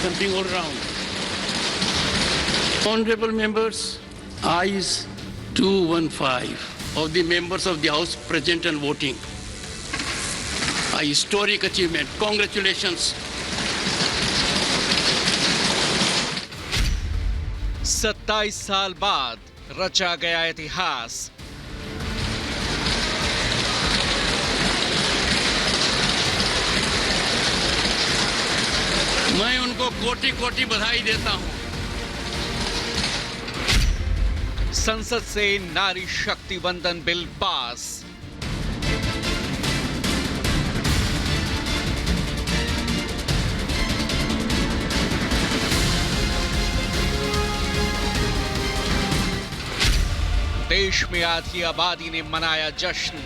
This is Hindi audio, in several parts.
something all round. Honorable members, ayes 215 of the members of the House present and voting. A historic achievement. Congratulations. 27 साल बाद रचा गया इतिहास। मैं उनको कोटि कोटि बधाई देता हूं। संसद से नारी शक्ति वंदन बिल पास। देश में आधी आबादी ने मनाया जश्न।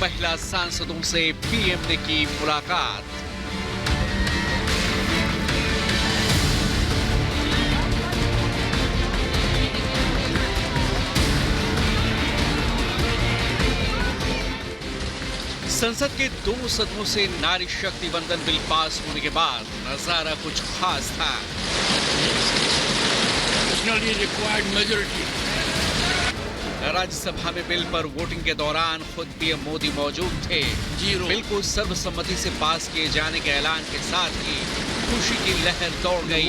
महिला सांसदों से पीएम ने की मुलाकात। संसद के दोनों सदनों से नारी शक्ति वंदन बिल पास होने के बाद नजारा कुछ खास था। राज्यसभा में बिल पर वोटिंग के दौरान खुद पीएम मोदी मौजूद थे। बिल को सर्वसम्मति से पास किए जाने के ऐलान के साथ ही खुशी की लहर दौड़ गई।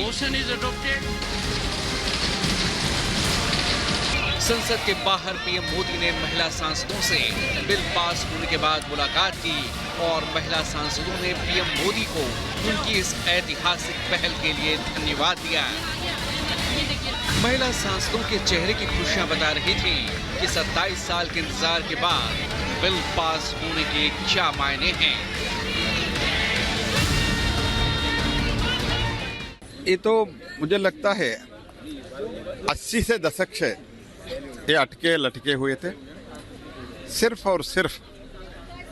संसद के बाहर पीएम मोदी ने महिला सांसदों से बिल पास होने के बाद मुलाकात की और महिला सांसदों ने पीएम मोदी को उनकी इस ऐतिहासिक पहल के लिए धन्यवाद दिया। महिला सांसदों के चेहरे की खुशियां बता रही थी कि 27 साल के इंतजार के बाद बिल पास होने के क्या मायने हैं। ये तो मुझे लगता है 80 से दशक से ये अटके लटके हुए थे। सिर्फ और सिर्फ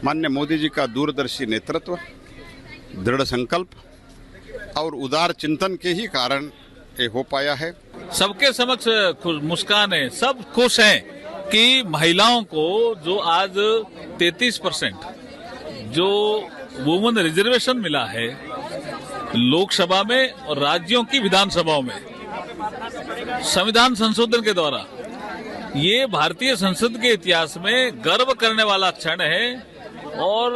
माननीय मोदी जी का दूरदर्शी नेतृत्व, दृढ़ संकल्प और उदार चिंतन के ही कारण ये हो पाया है। सबके समक्ष मुस्कान है, सब खुश हैं कि महिलाओं को जो आज 33% जो वुमेन रिजर्वेशन मिला है लोकसभा में और राज्यों की विधानसभाओं में संविधान संशोधन के द्वारा, ये भारतीय संसद के इतिहास में गर्व करने वाला क्षण है और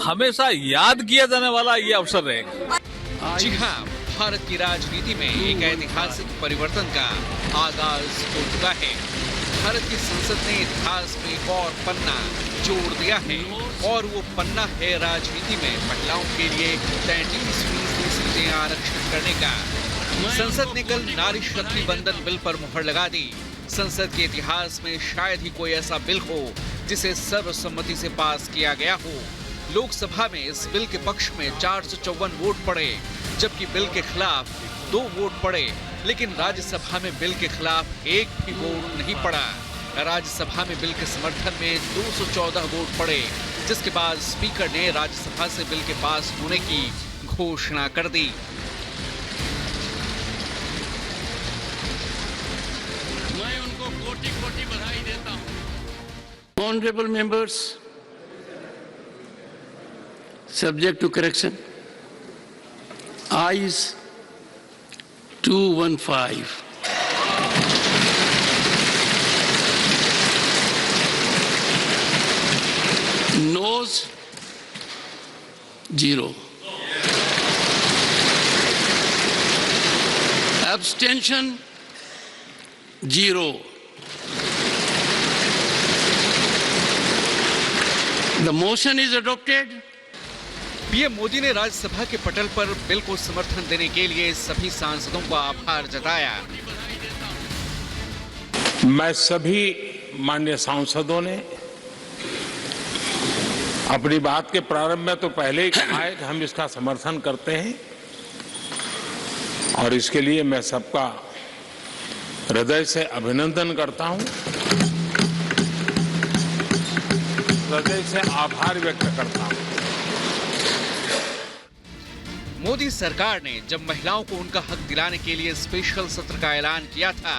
हमेशा याद किया जाने वाला ये अवसर रहेगा। जी हाँ, भारत की राजनीति में एक ऐतिहासिक परिवर्तन का आगाज हो चुका है। भारत की संसद ने इतिहास में एक और पन्ना जोड़ दिया है और वो पन्ना है राजनीति में महिलाओं के लिए 33% सीटें आरक्षित करने का। संसद ने कल नारी शक्ति वंदन बिल पर मुहर लगा दी। संसद के इतिहास में शायद ही कोई ऐसा बिल हो जिसे सर्वसम्मति से पास किया गया हो। लोकसभा में इस बिल के पक्ष में 454 वोट पड़े, जबकि बिल के खिलाफ 2 वोट पड़े, लेकिन राज्यसभा में बिल के खिलाफ एक भी वोट नहीं पड़ा। राज्यसभा में बिल के समर्थन में 214 वोट पड़े, जिसके बाद स्पीकर ने राज्यसभा से बिल के पास होने की घोषणा कर दी। मैं उनको कोटि कोटि बधाई देता हूं। Honourable members, subject to correction, ayes 215, noes 0, abstention 0. The motion is adopted. PM Modi ने राज्यसभा के पटल पर बिल को समर्थन देने के लिए सभी सांसदों का आभार जताया। मैं सभी माननीय सांसदों ने अपनी बात के प्रारंभ में तो पहले ही कहा है कि हम इसका समर्थन करते हैं और इसके लिए मैं सबका हृदय से अभिनंदन करता हूं, हृदय से आभार व्यक्त करता हूं। मोदी सरकार ने जब महिलाओं को उनका हक दिलाने के लिए स्पेशल सत्र का ऐलान किया था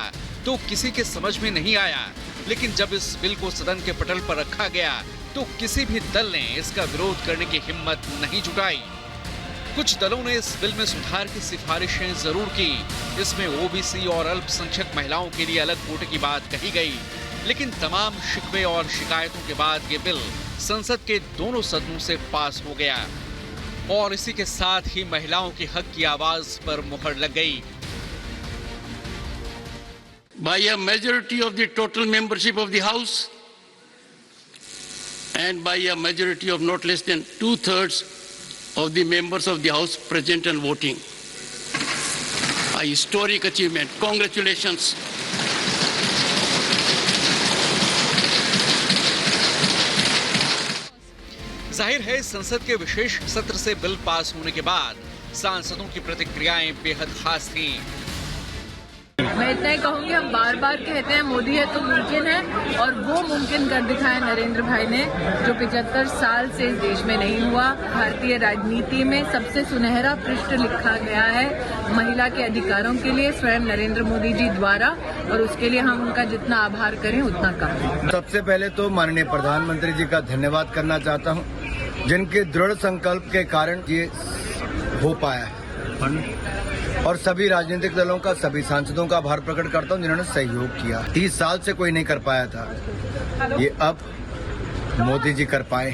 तो किसी के समझ में नहीं आया, लेकिन जब इस बिल को सदन के पटल पर रखा गया तो किसी भी दल ने इसका विरोध करने की हिम्मत नहीं जुटाई। कुछ दलों ने इस बिल में सुधार की सिफारिशें जरूर की। इसमें ओबीसी और अल्पसंख्यक महिलाओं के लिए अलग कोटे की बात कही गई, लेकिन तमाम शिकवे और शिकायतों के बाद ये बिल संसद के दोनों सदनों से पास हो गया और इसी के साथ ही महिलाओं के हक की आवाज पर मुहर लग गई। By a majority of the total membership of the House and by a majority of not less than 2/3 of the members of the House present and voting. A historic achievement. Congratulations. जाहिर है संसद के विशेष सत्र से बिल पास होने के बाद सांसदों की प्रतिक्रियाएं बेहद खास थीं। मैं इतना ही कहूँगी, हम बार बार कहते हैं मोदी है तो मुमकिन है, और वो मुमकिन कर दिखाया नरेंद्र भाई ने, जो 75 साल से इस देश में नहीं हुआ। भारतीय राजनीति में सबसे सुनहरा पृष्ठ लिखा गया है महिला के अधिकारों के लिए स्वयं नरेंद्र मोदी जी द्वारा, और उसके लिए हम उनका जितना आभार करें उतना कम है। सबसे पहले तो माननीय प्रधानमंत्री जी का धन्यवाद करना चाहता हूँ, जिनके दृढ़ संकल्प के कारण ये हो पाया है, और सभी राजनीतिक दलों का, सभी सांसदों का आभार प्रकट करता हूं जिन्होंने सहयोग किया। 30 साल से कोई नहीं कर पाया था, ये अब मोदी जी कर पाए,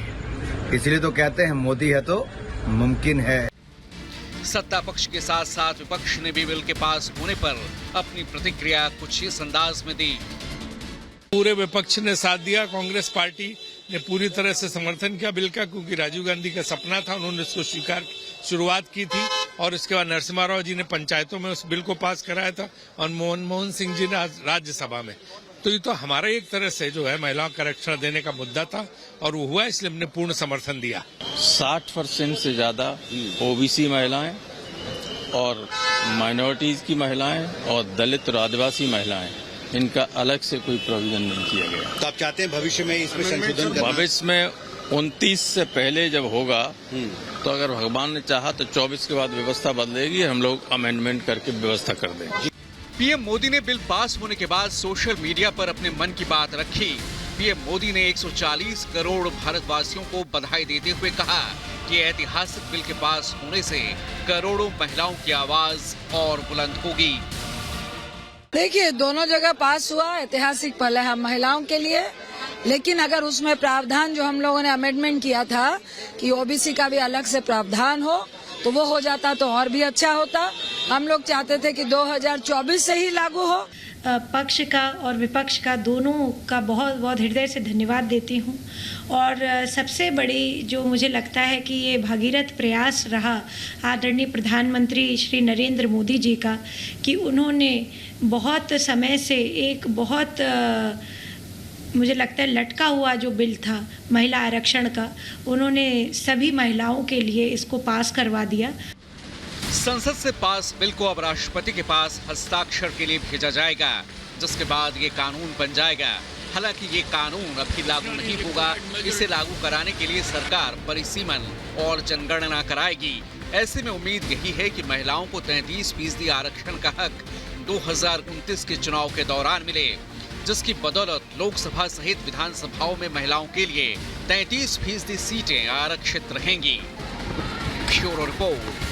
इसलिए तो कहते हैं मोदी है तो मुमकिन है। सत्ता पक्ष के साथ साथ विपक्ष ने भी बिल के पास होने पर अपनी प्रतिक्रिया कुछ इस अंदाज में दी। पूरे विपक्ष ने साथ दिया, कांग्रेस पार्टी ने पूरी तरह से समर्थन किया बिल का, क्योंकि राजीव गांधी का सपना था, उन्होंने इसको शुरुआत की थी, और इसके बाद नरसिम्हा राव जी ने पंचायतों में उस बिल को पास कराया था, और मनमोहन सिंह जी ने राज्यसभा में। तो ये तो हमारा एक तरह से जो है महिलाओं को आरक्षण देने का मुद्दा था, और वो हुआ, इसलिए हमने पूर्ण समर्थन दिया। 60% से ज्यादा ओबीसी महिलाएं और माइनॉरिटीज की महिलाएं और दलित और आदिवासी महिलाएं, इनका अलग से कोई प्रोविजन नहीं किया गया। तो आप चाहते हैं भविष्य में इसमें संशोधन करना? भविष्य में 29 से पहले जब होगा तो अगर भगवान ने चाहा तो 24 के बाद व्यवस्था बदलेगी, हम लोग अमेंडमेंट करके व्यवस्था कर देंगे। पीएम मोदी ने बिल पास होने के बाद सोशल मीडिया पर अपने मन की बात रखी। पीएम मोदी ने 140 करोड़ भारतवासियों को बधाई देते हुए कहा कि ऐतिहासिक बिल के पास होने से करोड़ों महिलाओं की आवाज और बुलंद होगी। देखिए, दोनों जगह पास हुआ, ऐतिहासिक पल है हम महिलाओं के लिए, लेकिन अगर उसमें प्रावधान जो हम लोगों ने अमेंडमेंट किया था कि ओबीसी का भी अलग से प्रावधान हो, तो वो हो जाता तो और भी अच्छा होता। हम लोग चाहते थे कि 2024 से ही लागू हो। पक्ष का और विपक्ष का दोनों का बहुत बहुत हृदय से धन्यवाद देती हूँ, और सबसे बड़ी जो मुझे लगता है कि ये भागीरथ प्रयास रहा आदरणीय प्रधानमंत्री श्री नरेंद्र मोदी जी का, कि उन्होंने बहुत समय से एक बहुत मुझे लगता है लटका हुआ जो बिल था महिला आरक्षण का, उन्होंने सभी महिलाओं के लिए इसको पास करवा दिया। संसद से पास बिल को अब राष्ट्रपति के पास हस्ताक्षर के लिए भेजा जाएगा, जिसके बाद ये कानून बन जाएगा। हालांकि ये कानून अभी लागू नहीं होगा, इसे लागू कराने के लिए सरकार परिसीमन और जनगणना कराएगी। ऐसे में उम्मीद यही है कि महिलाओं को 33% आरक्षण का हक 2029 के चुनाव के दौरान मिले, जिसकी बदौलत लोकसभा सहित विधानसभाओं में महिलाओं के लिए 33% सीटें आरक्षित रहेंगी। Bureau report.